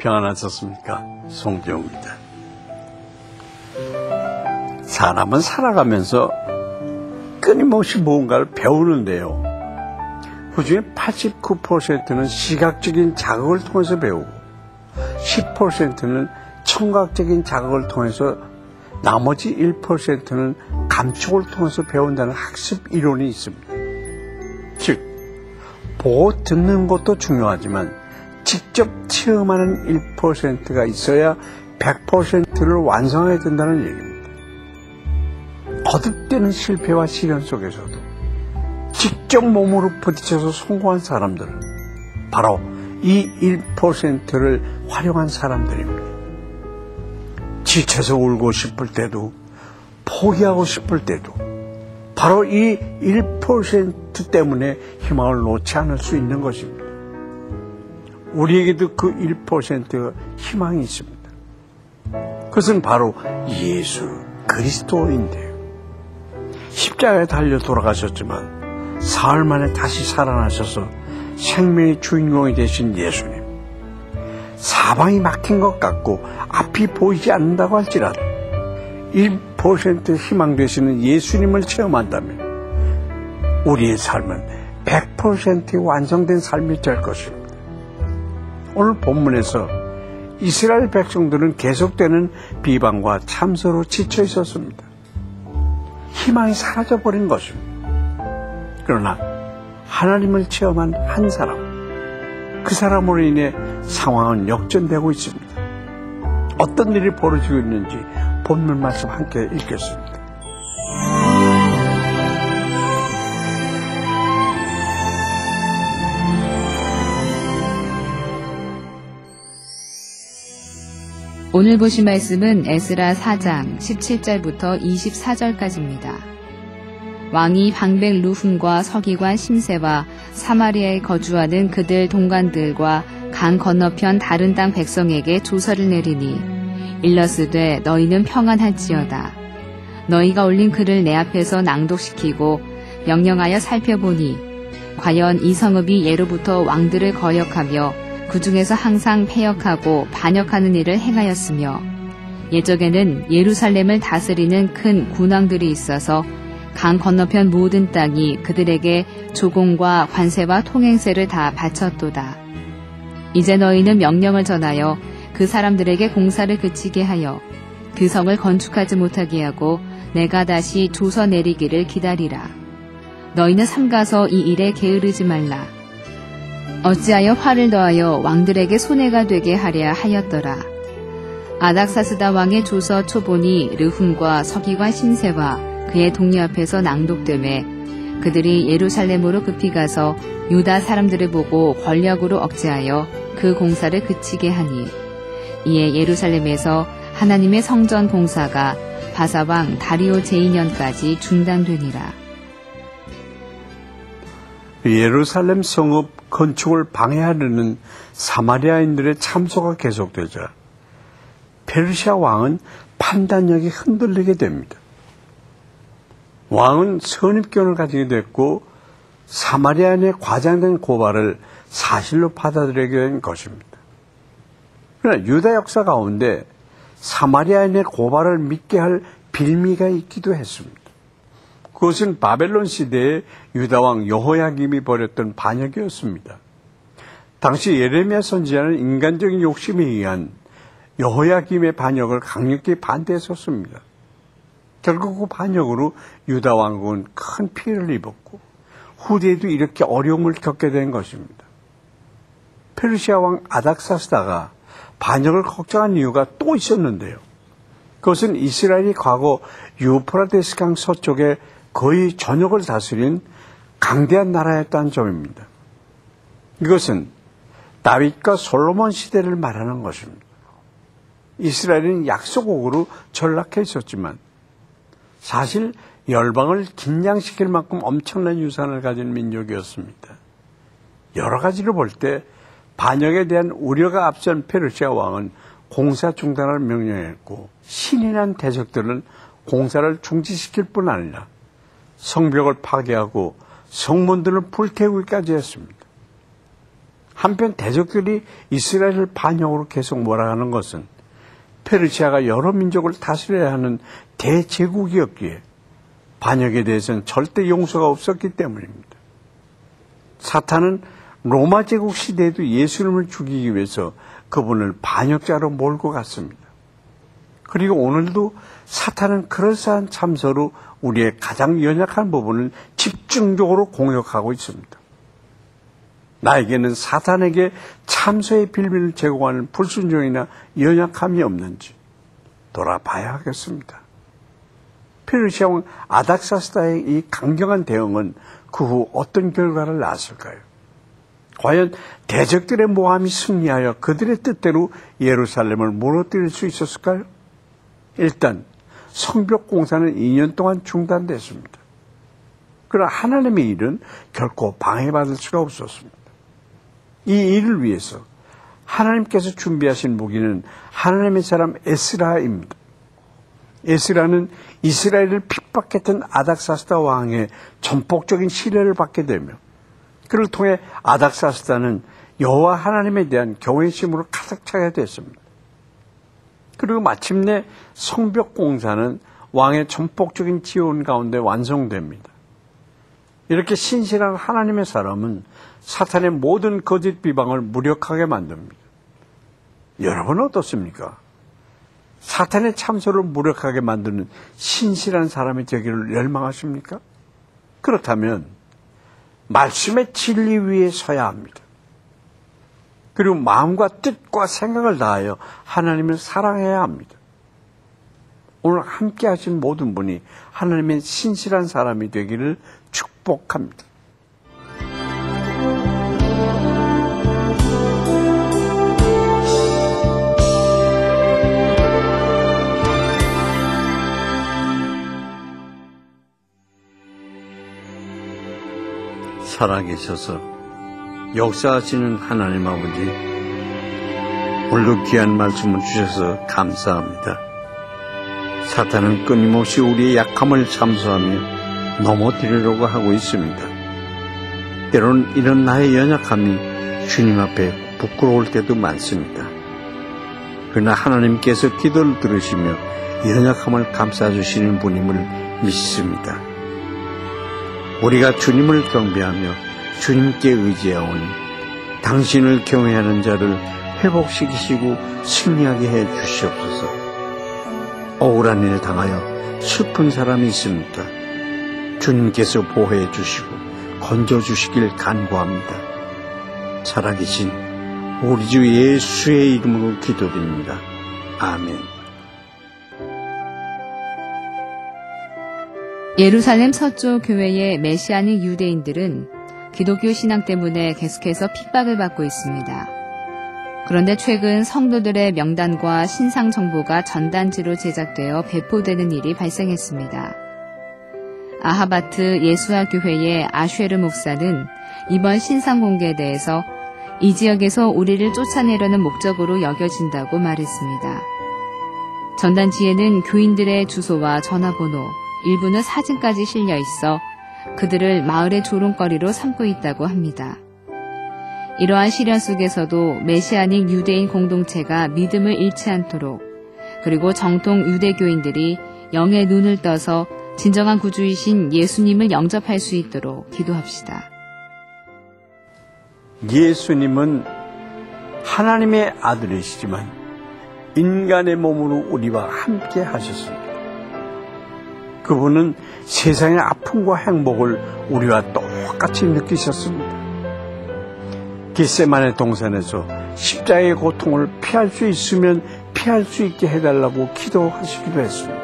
평안하셨습니까? 송재호입니다. 사람은 살아가면서 끊임없이 무언가를 배우는데요. 그중에 89%는 시각적인 자극을 통해서 배우고 10%는 청각적인 자극을 통해서 나머지 1%는 감촉을 통해서 배운다는 학습 이론이 있습니다. 즉, 보고 듣는 것도 중요하지만 직접 체험하는 1%가 있어야 100%를 완성해야 된다는 얘기입니다. 거듭되는 실패와 시련 속에서도 직접 몸으로 부딪혀서 성공한 사람들은 바로 이 1%를 활용한 사람들입니다. 지쳐서 울고 싶을 때도 포기하고 싶을 때도 바로 이 1% 때문에 희망을 놓지 않을 수 있는 것입니다. 우리에게도 그 1%가 희망이 있습니다. 그것은 바로 예수 그리스도인데요. 십자가에 달려 돌아가셨지만 사흘 만에 다시 살아나셔서 생명의 주인공이 되신 예수님. 사방이 막힌 것 같고 앞이 보이지 않는다고 할지라도 1% 희망 되시는 예수님을 체험한다면 우리의 삶은 100% 완성된 삶이 될 것입니다. 오늘 본문에서 이스라엘 백성들은 계속되는 비방과 참소로 지쳐 있었습니다. 희망이 사라져버린 것입니다. 그러나 하나님을 체험한 한 사람, 그 사람으로 인해 상황은 역전되고 있습니다. 어떤 일이 벌어지고 있는지 본문 말씀 함께 읽겠습니다. 오늘 보실 말씀은 에스라 4장 17절부터 24절까지입니다. 왕이 방백 루훔과 서기관 심세와 사마리아에 거주하는 그들 동관들과 강 건너편 다른 땅 백성에게 조서를 내리니 일러스되 너희는 평안할지어다. 너희가 올린 글을 내 앞에서 낭독시키고 명령하여 살펴보니 과연 이 성읍이 예로부터 왕들을 거역하며 그 중에서 항상 패역하고 반역하는 일을 행하였으며 예적에는 예루살렘을 다스리는 큰 군왕들이 있어서 강 건너편 모든 땅이 그들에게 조공과 관세와 통행세를 다 바쳤도다. 이제 너희는 명령을 전하여 그 사람들에게 공사를 그치게 하여 그 성을 건축하지 못하게 하고 내가 다시 조서 내리기를 기다리라. 너희는 삼가서 이 일에 게으르지 말라. 어찌하여 화를 더하여 왕들에게 손해가 되게 하랴 하였더라. 아닥사스다 왕의 조서 초본이 르훔과 서기관 심세와 그의 동료 앞에서 낭독되매 그들이 예루살렘으로 급히 가서 유다 사람들을 보고 권력으로 억제하여 그 공사를 그치게 하니 이에 예루살렘에서 하나님의 성전 공사가 바사왕 다리오 제2년까지 중단되니라. 예루살렘 성읍 건축을 방해하려는 사마리아인들의 참소가 계속되자 페르시아 왕은 판단력이 흔들리게 됩니다. 왕은 선입견을 가지게 됐고 사마리아인의 과장된 고발을 사실로 받아들이게 된 것입니다. 그러나 유다 역사 가운데 사마리아인의 고발을 믿게 할 빌미가 있기도 했습니다. 그것은 바벨론 시대에 유다왕 여호야김이 벌였던 반역이었습니다. 당시 예레미야 선지자는 인간적인 욕심에 의한 여호야김의 반역을 강력히 반대했었습니다. 결국 그 반역으로 유다 왕국은 큰 피해를 입었고 후대에도 이렇게 어려움을 겪게 된 것입니다. 페르시아 왕 아닥사스다가 반역을 걱정한 이유가 또 있었는데요. 그것은 이스라엘이 과거 유프라데스 강 서쪽에 거의 전역을 다스린 강대한 나라였다는 점입니다. 이것은 다윗과 솔로몬 시대를 말하는 것입니다. 이스라엘은 약소국으로 전락해 있었지만 사실 열방을 긴장시킬 만큼 엄청난 유산을 가진 민족이었습니다. 여러 가지로 볼 때 반역에 대한 우려가 앞선 페르시아 왕은 공사 중단을 명령했고 신이 난 대적들은 공사를 중지시킬 뿐 아니라 성벽을 파괴하고 성문들을 불태우기까지 했습니다. 한편 대적들이 이스라엘을 반역으로 계속 몰아가는 것은 페르시아가 여러 민족을 다스려야 하는 대제국이었기에 반역에 대해서는 절대 용서가 없었기 때문입니다. 사탄은 로마 제국 시대에도 예수님을 죽이기 위해서 그분을 반역자로 몰고 갔습니다. 그리고 오늘도 사탄은 그럴싸한 참소로 우리의 가장 연약한 부분을 집중적으로 공격하고 있습니다. 나에게는 사탄에게 참소의 빌미를 제공하는 불순종이나 연약함이 없는지 돌아봐야 하겠습니다. 페르시아 왕 아닥사스다의 이 강경한 대응은 그 후 어떤 결과를 낳았을까요? 과연 대적들의 모함이 승리하여 그들의 뜻대로 예루살렘을 무너뜨릴 수 있었을까요? 일단 성벽 공사는 2년 동안 중단됐습니다. 그러나 하나님의 일은 결코 방해받을 수가 없었습니다. 이 일을 위해서 하나님께서 준비하신 무기는 하나님의 사람 에스라입니다. 에스라는 이스라엘을 핍박했던 아닥사스다 왕의 전폭적인 신뢰를 받게 되며 그를 통해 아닥사스다는 여호와 하나님에 대한 경외심으로 가득 차게 됐습니다. 그리고 마침내 성벽 공사는 왕의 전폭적인 지원 가운데 완성됩니다. 이렇게 신실한 하나님의 사람은 사탄의 모든 거짓 비방을 무력하게 만듭니다. 여러분은 어떻습니까? 사탄의 참소를 무력하게 만드는 신실한 사람이 되기를 열망하십니까? 그렇다면 말씀의 진리 위에 서야 합니다. 그리고 마음과 뜻과 생각을 다하여 하나님을 사랑해야 합니다. 오늘 함께 하신 모든 분이 하나님의 신실한 사람이 되기를 축복합니다. 살아계셔서 역사하시는 하나님 아버지, 오늘도 귀한 말씀을 주셔서 감사합니다. 사탄은 끊임없이 우리의 약함을 참소하며 넘어뜨리려고 하고 있습니다. 때로는 이런 나의 연약함이 주님 앞에 부끄러울 때도 많습니다. 그러나 하나님께서 기도를 들으시며 연약함을 감싸주시는 분임을 믿습니다. 우리가 주님을 경배하며 주님께 의지하오니 당신을 경외하는 자를 회복시키시고 승리하게 해 주시옵소서. 억울한 일을 당하여 슬픈 사람이 있습니까? 주님께서 보호해 주시고 건져 주시길 간구합니다. 살아계신 우리 주 예수의 이름으로 기도드립니다. 아멘. 예루살렘 서쪽 교회의 메시아닉 유대인들은 기독교 신앙 때문에 계속해서 핍박을 받고 있습니다. 그런데 최근 성도들의 명단과 신상 정보가 전단지로 제작되어 배포되는 일이 발생했습니다. 아하바트 예수아 교회의 아쉐르 목사는 이번 신상 공개에 대해서 이 지역에서 우리를 쫓아내려는 목적으로 여겨진다고 말했습니다. 전단지에는 교인들의 주소와 전화번호, 일부는 사진까지 실려 있어 그들을 마을의 조롱거리로 삼고 있다고 합니다. 이러한 시련 속에서도 메시아닉 유대인 공동체가 믿음을 잃지 않도록, 그리고 정통 유대교인들이 영의 눈을 떠서 진정한 구주이신 예수님을 영접할 수 있도록 기도합시다. 예수님은 하나님의 아들이시지만 인간의 몸으로 우리와 함께 하셨습니다. 그분은 세상의 아픔과 행복을 우리와 똑같이 느끼셨습니다. 겟세마네 동산에서 십자가의 고통을 피할 수 있으면 피할 수 있게 해달라고 기도하시기도 했습니다.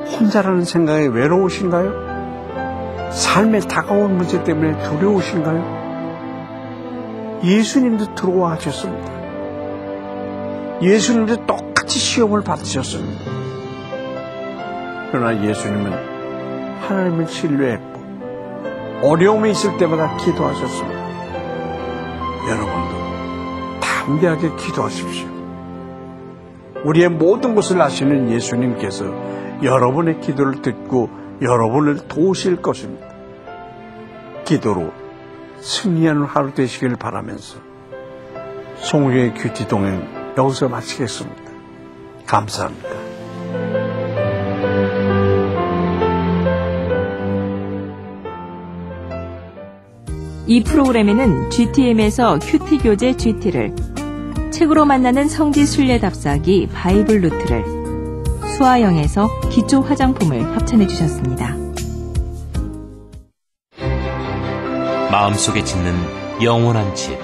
혼자라는 생각에 외로우신가요? 삶에 다가온 문제 때문에 두려우신가요? 예수님도 들어와 하셨습니다. 예수님도 똑같이 시험을 받으셨습니다. 그러나 예수님은 하나님을 신뢰했고 어려움이 있을 때마다 기도하셨습니다. 여러분도 담대하게 기도하십시오. 우리의 모든 것을 아시는 예수님께서 여러분의 기도를 듣고 여러분을 도우실 것입니다. 기도로 승리하는 하루 되시길 바라면서 송우의 큐티 동행 여기서 마치겠습니다. 감사합니다. 이 프로그램에는 GTM에서 큐티 교재 GT를, 책으로 만나는 성지 순례 답사기 바이블 루트를, 수아영에서 기초 화장품을 협찬해 주셨습니다. 마음속에 짓는 영원한 집